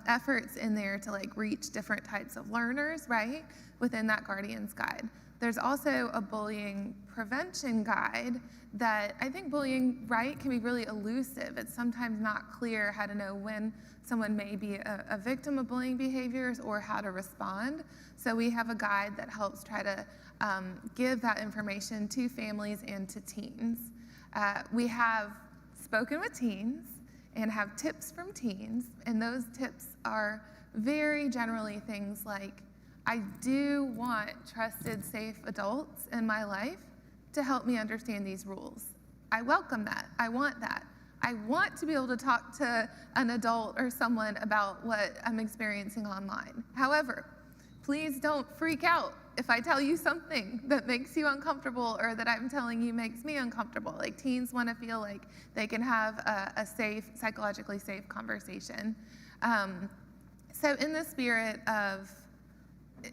efforts in there to like reach different types of learners, right, within that Guardian's Guide. There's also a bullying prevention guide that I think bullying, right, can be really elusive. It's sometimes not clear how to know when someone may be a victim of bullying behaviors or how to respond. So we have a guide that helps try to give that information to families and to teens. We have spoken with teens and have tips from teens, and those tips are very generally things like, I do want trusted, safe adults in my life to help me understand these rules. I welcome that. I want that. I want to be able to talk to an adult or someone about what I'm experiencing online. However, please don't freak out if I tell you something that makes you uncomfortable or that I'm telling you makes me uncomfortable. Like, teens want to feel like they can have a safe, psychologically safe conversation. So in the spirit of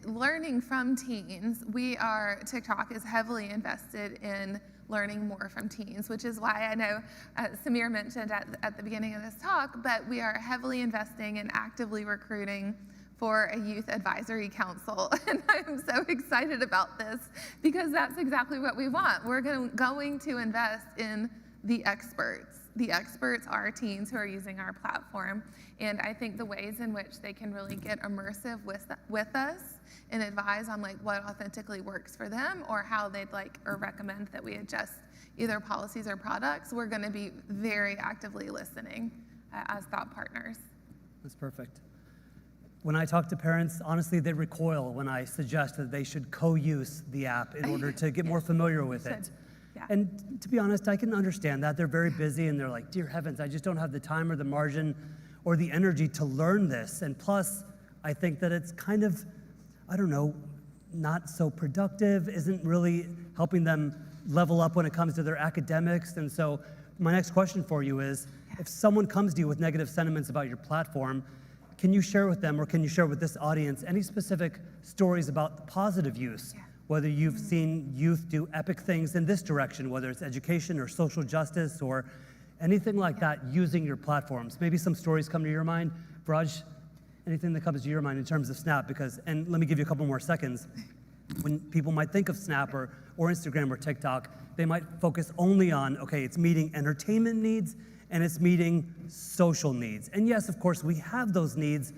learning from teens, TikTok is heavily invested in learning more from teens, which is why I know Samir mentioned at the beginning of this talk, but we are heavily investing and actively recruiting for a youth advisory council. And I'm so excited about this because that's exactly what we want. We're going to invest in the experts. The experts are teens who are using our platform. And I think the ways in which they can really get immersive with us and advise on like what authentically works for them or how they'd like or recommend that we adjust either policies or products, we're going to be very actively listening as thought partners. That's perfect. When I talk to parents, honestly, they recoil when I suggest that they should co-use the app in order to get more familiar with it. Yeah. And to be honest, I can understand that. They're very busy and they're like, dear heavens, I just don't have the time or the margin or the energy to learn this. And plus, I think that it's kind of, I don't know, not so productive, isn't really helping them level up when it comes to their academics. And so my next question for you is, if someone comes to you with negative sentiments about your platform, can you share with them or can you share with this audience any specific stories about the positive use? Yeah. Whether you've seen youth do epic things in this direction, whether it's education or social justice or anything like that using your platforms. Maybe some stories come to your mind. Raj, anything that comes to your mind in terms of Snap? And let me give you a couple more seconds. When people might think of Snap or Instagram or TikTok, they might focus only on, okay, it's meeting entertainment needs and it's meeting social needs. And yes, of course, we have those needs,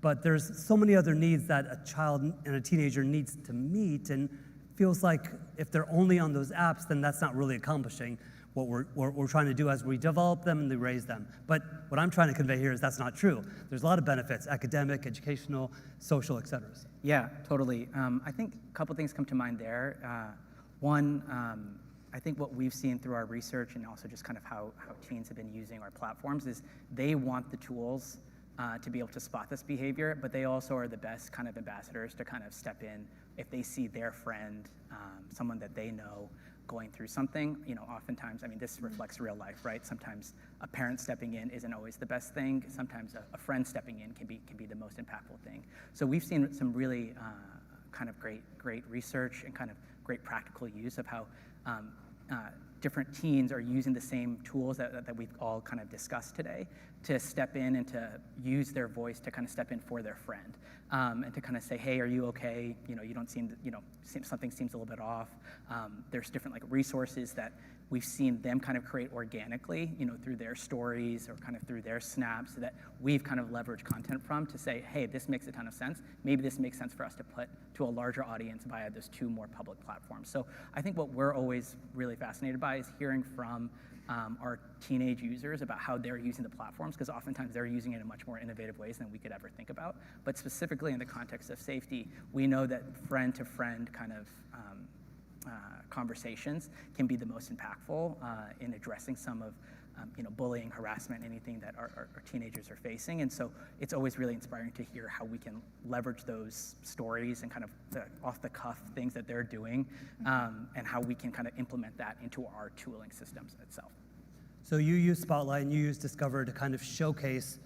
but there's so many other needs that a child and a teenager needs to meet, and feels like if they're only on those apps, then that's not really accomplishing what we're trying to do as we develop them and we raise them. But what I'm trying to convey here is that's not true. There's a lot of benefits, academic, educational, social, et cetera. Yeah, totally. I think a couple things come to mind there. One, I think what we've seen through our research and also just kind of how teens have been using our platforms is they want the tools to be able to spot this behavior, but they also are the best kind of ambassadors to kind of step in if they see their friend, someone that they know, going through something. You know, oftentimes, I mean, this reflects real life, right? Sometimes a parent stepping in isn't always the best thing. Sometimes a friend stepping in can be the most impactful thing. So we've seen some really kind of great research and kind of great practical use of how different teens are using the same tools that we've all kind of discussed today to step in and to use their voice to kind of step in for their friend, and to kind of say, hey, are you okay? You don't seem, something seems a little bit off. There's different like resources that we've seen them kind of create organically, through their stories or kind of through their snaps, so that we've kind of leveraged content from to say, hey, this makes a ton of sense. Maybe this makes sense for us to put to a larger audience via those two more public platforms. So I think what we're always really fascinated by is hearing from our teenage users about how they're using the platforms, because oftentimes they're using it in much more innovative ways than we could ever think about. But specifically in the context of safety, we know that friend-to-friend kind of conversations can be the most impactful in addressing some of bullying, harassment, anything that our teenagers are facing. And so it's always really inspiring to hear how we can leverage those stories and kind of the off-the-cuff things that they're doing, and how we can kind of implement that into our tooling systems itself. So you use Spotlight and you use Discover to kind of showcase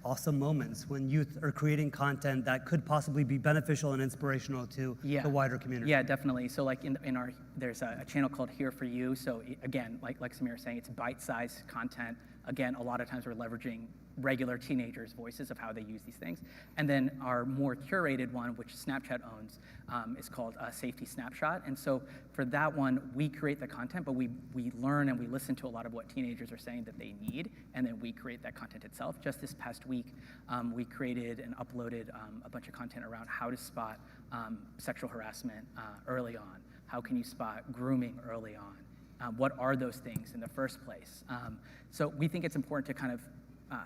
awesome moments when youth are creating content that could possibly be beneficial and inspirational to the wider community. Yeah, definitely. So like in our, there's a channel called Here For You. So again, like Samir was saying, it's bite-sized content. Again, a lot of times we're leveraging regular teenagers' voices of how they use these things. And then our more curated one, which Snapchat owns, is called Safety Snapshot. And so for that one, we create the content, but we learn and we listen to a lot of what teenagers are saying that they need, and then we create that content itself. Just this past week, we created and uploaded a bunch of content around how to spot sexual harassment early on. How can you spot grooming early on? What are those things in the first place? So we think it's important to kind of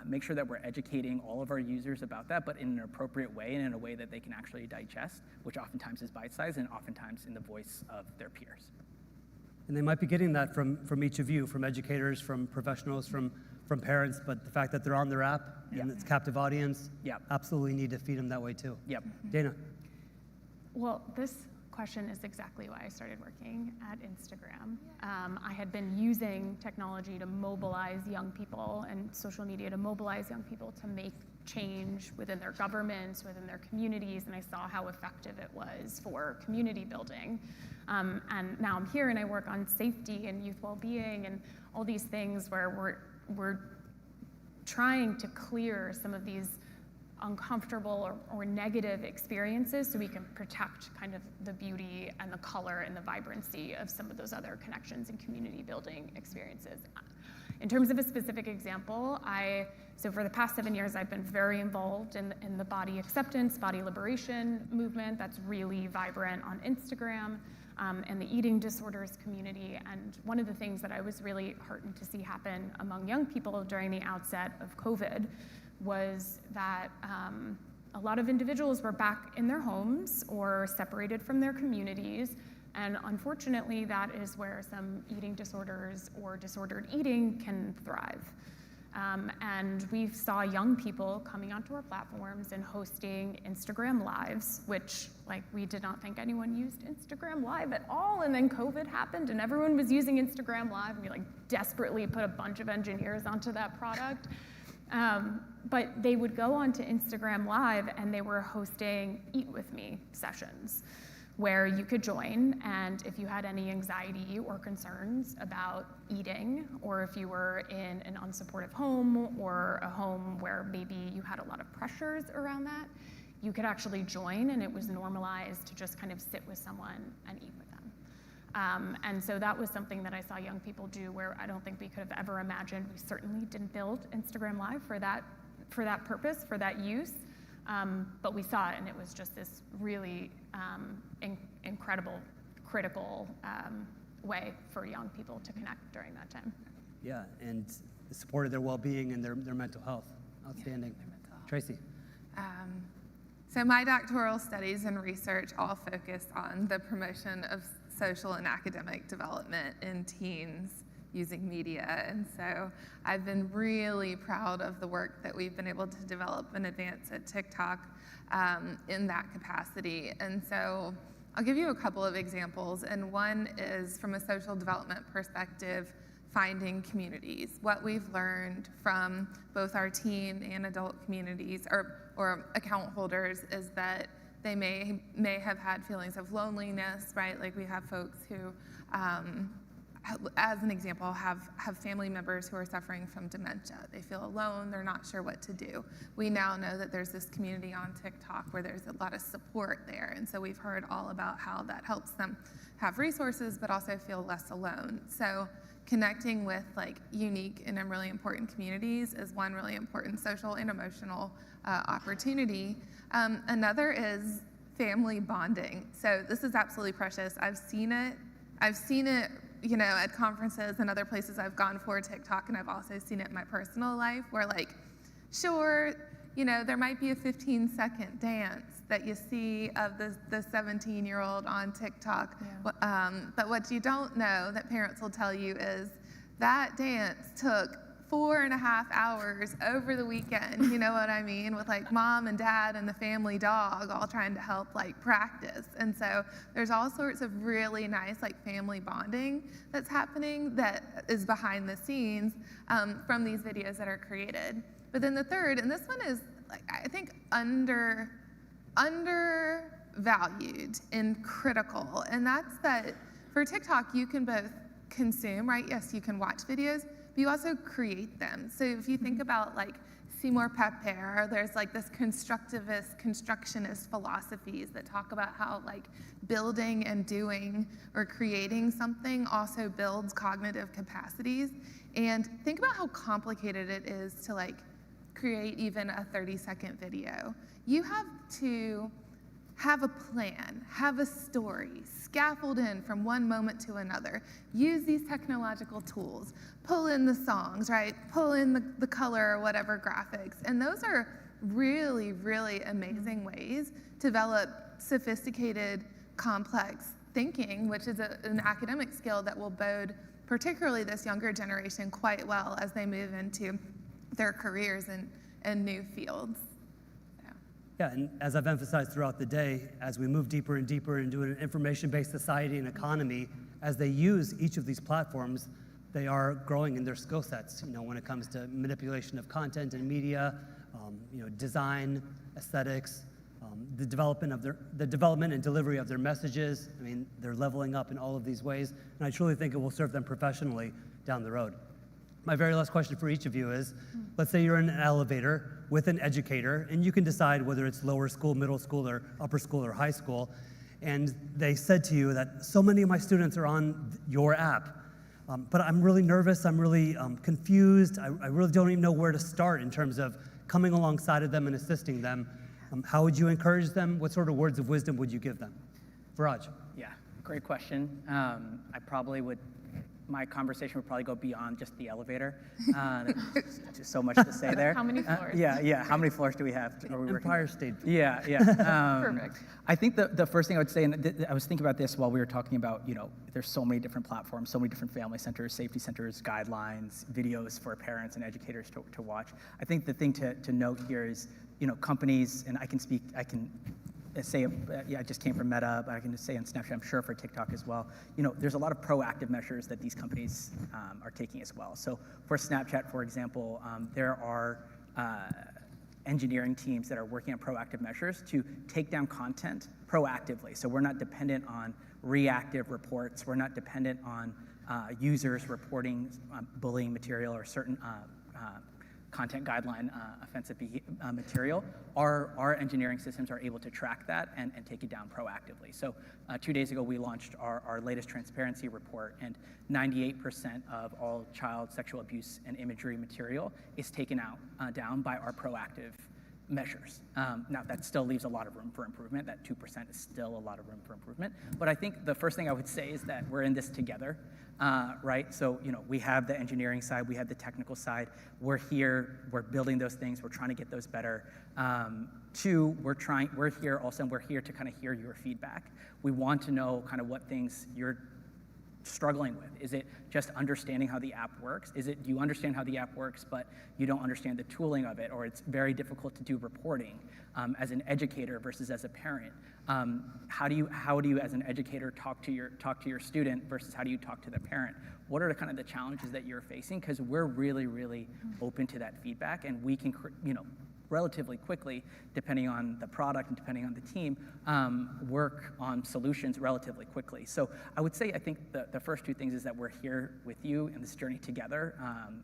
make sure that we're educating all of our users about that, but in an appropriate way and in a way that they can actually digest, which oftentimes is bite-sized and oftentimes in the voice of their peers. And they might be getting that from each of you, from educators, from professionals, from parents, but the fact that they're on their app and it's captive audience, absolutely need to feed them that way too. Yep. Dana. Well, this question is exactly why I started working at Instagram. I had been using technology to mobilize young people and social media to mobilize young people to make change within their governments, within their communities, and I saw how effective it was for community building. And now I'm here and I work on safety and youth well-being and all these things where we're trying to clear some of these uncomfortable or negative experiences so we can protect kind of the beauty and the color and the vibrancy of some of those other connections and community building experiences. In terms of a specific example, so for the past 7 years, I've been very involved in the body acceptance, body liberation movement that's really vibrant on Instagram, and the eating disorders community. And one of the things that I was really heartened to see happen among young people during the outset of COVID was that a lot of individuals were back in their homes or separated from their communities. And unfortunately, that is where some eating disorders or disordered eating can thrive. And we saw young people coming onto our platforms and hosting Instagram Lives, which we did not think anyone used Instagram Live at all. And then COVID happened and everyone was using Instagram Live. And we desperately put a bunch of engineers onto that product. But they would go onto Instagram Live and they were hosting Eat With Me sessions where you could join, and if you had any anxiety or concerns about eating, or if you were in an unsupportive home or a home where maybe you had a lot of pressures around that, you could actually join and it was normalized to just kind of sit with someone and eat with them. And so that was something that I saw young people do where I don't think we could have ever imagined. We certainly didn't build Instagram Live for that purpose, for that use, but we saw it and it was just this really incredible, critical way for young people to connect during that time. Yeah, and supported their well-being and their mental health. Outstanding. Tracy. So my doctoral studies and research all focus on the promotion of social and academic development in teens using media. And so I've been really proud of the work that we've been able to develop and advance at TikTok in that capacity. And so I'll give you a couple of examples. And one is from a social development perspective, finding communities. What we've learned from both our teen and adult communities or account holders is that they may have had feelings of loneliness, right? Like we have folks who as an example, have family members who are suffering from dementia. They feel alone, they're not sure what to do. We now know that there's this community on TikTok where there's a lot of support there, and so we've heard all about how that helps them have resources but also feel less alone. So connecting with like unique and really important communities is one really important social and emotional opportunity. Another is family bonding. So this is absolutely precious. I've seen it, you know, at conferences and other places I've gone for TikTok, and I've also seen it in my personal life where, like, sure, you know, there might be a 15-second dance that you see of the 17-year-old on TikTok, but what you don't know that parents will tell you is that dance took 4.5 hours over the weekend, you know what I mean, with like mom and dad and the family dog all trying to help like practice. And so there's all sorts of really nice like family bonding that's happening that is behind the scenes from these videos that are created. But then the third, and this one is like I think undervalued and critical, and that's that for TikTok you can both consume, right? Yes, you can watch videos, but you also create them. So if you think about like Seymour Papert, there's like this constructionist philosophies that talk about how like building and doing or creating something also builds cognitive capacities. And think about how complicated it is to like create even a 30-second video. You have to have a plan, have a story, scaffold in from one moment to another, use these technological tools, pull in the songs, right? Pull in the color or whatever graphics. And those are really, really amazing ways to develop sophisticated, complex thinking, which is an academic skill that will bode particularly this younger generation quite well as they move into their careers in new fields. Yeah, and as I've emphasized throughout the day, as we move deeper and deeper into an information-based society and economy, as they use each of these platforms, they are growing in their skill sets, you know, when it comes to manipulation of content and media, you know, design, aesthetics, the development and delivery of their messages. I mean, they're leveling up in all of these ways, and I truly think it will serve them professionally down the road. My very last question for each of you is, let's say you're in an elevator with an educator, and you can decide whether it's lower school, middle school, or upper school, or high school, and they said to you that so many of my students are on your app, but I'm really nervous, I'm really confused, I really don't even know where to start in terms of coming alongside of them and assisting them. How would you encourage them? What sort of words of wisdom would you give them? Viraj. Yeah, great question. My conversation would probably go beyond just the elevator. There's just so much to say there. How many floors? Yeah. How many floors do we have? Empire State. Yeah. Perfect. I think the first thing I would say, and I was thinking about this while we were talking about, you know, there's so many different platforms, so many different family centers, safety centers, guidelines, videos for parents and educators to watch. I think the thing to note here is, you know, companies, and I can say, I just came from Meta, but I can just say on Snapchat, I'm sure for TikTok as well, you know, there's a lot of proactive measures that these companies are taking as well. So for Snapchat, for example, there are engineering teams that are working on proactive measures to take down content proactively. So we're not dependent on reactive reports. We're not dependent on users reporting bullying material or certain content guideline offensive material. Our engineering systems are able to track that and take it down proactively. So 2 days ago, we launched our latest transparency report, and 98% of all child sexual abuse and imagery material is taken down by our proactive measures. Now, that still leaves a lot of room for improvement. That 2% is still a lot of room for improvement. But I think the first thing I would say is that we're in this together, right? So, you know, we have the engineering side, we have the technical side. We're here, we're building those things, we're trying to get those better. Two, we're here also, and we're here to kind of hear your feedback. We want to know kind of what things you're struggling with. Is it just understanding how the app works? Is it you understand how the app works, but you don't understand the tooling of it, or it's very difficult to do reporting as an educator versus as a parent? How do you as an educator talk to your student versus how do you talk to the parent? What are the kind of the challenges that you're facing? Because we're really, really open to that feedback, and we can, you know, relatively quickly, depending on the product and depending on the team, work on solutions relatively quickly. So I would say, I think the first two things is that we're here with you in this journey together.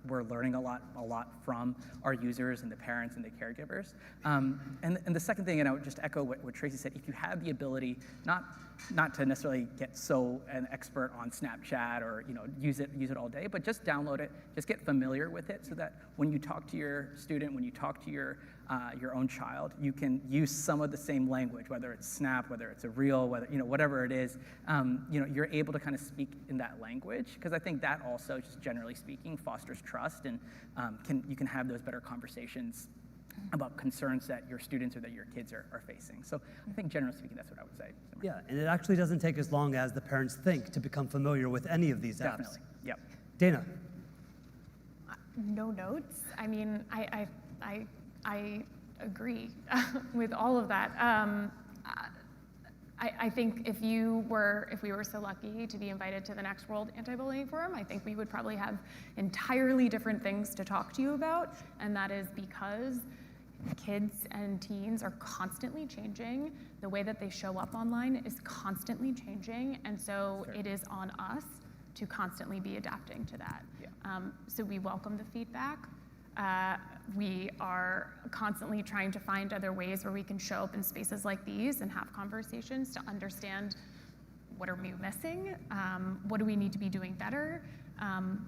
We're learning a lot from our users and the parents and the caregivers. And the second thing, and I would just echo what Tracy said, if you have the ability, not to necessarily get so an expert on Snapchat or use it all day, but just download it, just get familiar with it so that when you talk to your student, when you talk to your own child, you can use some of the same language, whether it's Snap, whether it's a Reel, whatever it is, you're able to kind of speak in that language, because I think that also, just generally speaking, fosters trust, and you can have those better conversations about concerns that your students or that your kids are facing. So I think generally speaking, that's what I would say. Yeah, and it actually doesn't take as long as the parents think to become familiar with any of these apps. Definitely, yep. Dana. No notes. I mean, I agree with all of that. I think if we were so lucky to be invited to the next World Anti-Bullying Forum, I think we would probably have entirely different things to talk to you about, and that is because kids and teens are constantly changing. The way that they show up online is constantly changing, and so it is on us to constantly be adapting to that. Yeah. So we welcome the feedback. We are constantly trying to find other ways where we can show up in spaces like these and have conversations to understand what are we missing, what do we need to be doing better,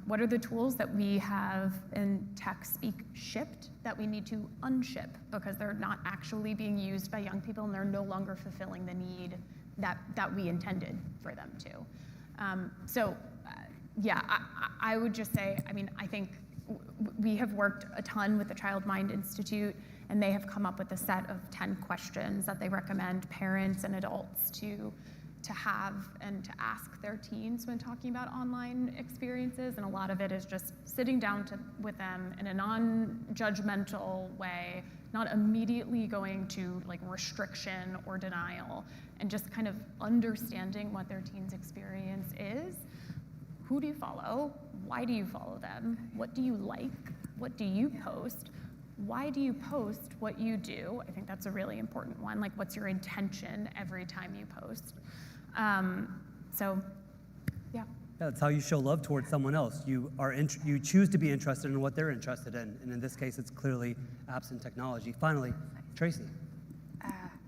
what are the tools that we have in tech speak shipped that we need to unship because they're not actually being used by young people and they're no longer fulfilling the need that we intended for them to. I would just say, I think we have worked a ton with the Child Mind Institute, and they have come up with a set of 10 questions that they recommend parents and adults to have and to ask their teens when talking about online experiences. And a lot of it is just sitting down with them in a non-judgmental way, not immediately going to like restriction or denial, and just kind of understanding what their teen's experience is. Who do you follow? Why do you follow them? What do you like? What do you post? Why do you post what you do? I think that's a really important one. Like, what's your intention every time you post? Yeah. That's how you show love towards someone else. You choose to be interested in what they're interested in, and in this case, it's clearly apps and technology. Finally, Tracy.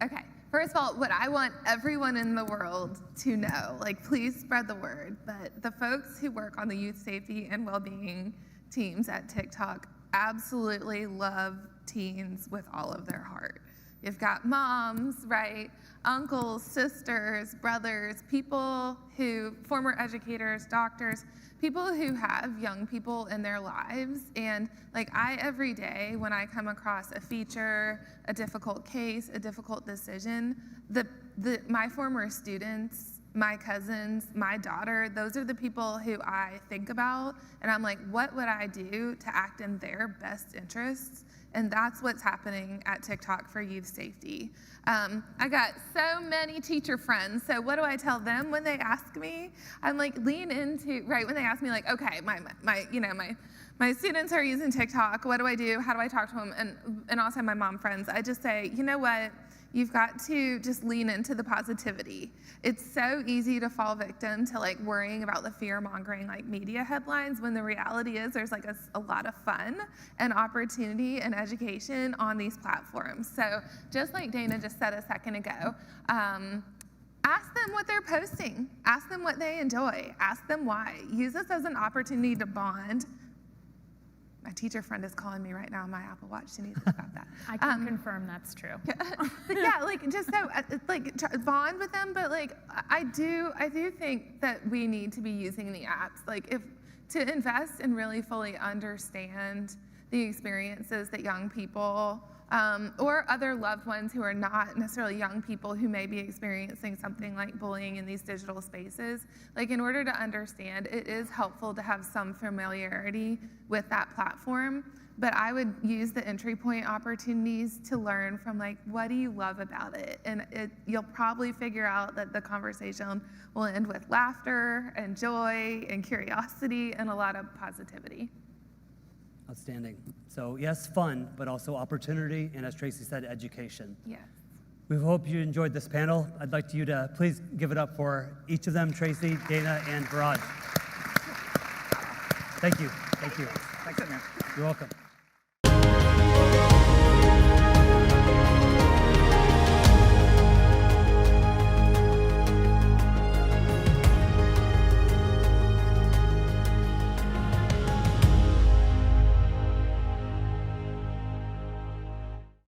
Okay. First of all, what I want everyone in the world to know, please spread the word, but the folks who work on the youth safety and well-being teams at TikTok absolutely love teens with all of their heart. You've got moms, right? Uncles, sisters, brothers, former educators, doctors, people who have young people in their lives. And every day when I come across a feature, a difficult case, a difficult decision, my former students, my cousins, my daughter, those are the people who I think about. And I'm like, what would I do to act in their best interests? And that's what's happening at TikTok for youth safety. I got so many teacher friends. So what do I tell them when they ask me? I'm like, lean into, right, when they ask me okay, my students are using TikTok. What do I do? How do I talk to them? And also my mom friends, I just say, you know what? You've got to just lean into the positivity. It's so easy to fall victim to worrying about the fear-mongering media headlines when the reality is there's a lot of fun and opportunity and education on these platforms. So just like Dana just said a second ago, ask them what they're posting. Ask them what they enjoy. Ask them why. Use this as an opportunity to bond. My teacher friend is calling me right now on my Apple Watch. She needs to stop that. I can confirm that's true. Just so bond with them. But I do think that we need to be using the apps, to invest and really fully understand the experiences that young people or other loved ones who are not necessarily young people who may be experiencing something like bullying in these digital spaces. In order to understand, it is helpful to have some familiarity with that platform, but I would use the entry point opportunities to learn from what do you love about it? And you'll probably figure out that the conversation will end with laughter and joy and curiosity and a lot of positivity. Outstanding. So yes, fun, but also opportunity, and as Tracy said, education. Yes. We hope you enjoyed this panel. I'd like you to please give it up for each of them, Tracy, Dana, and Viraj. Thank you. Thank you. Thanks, man. You're welcome.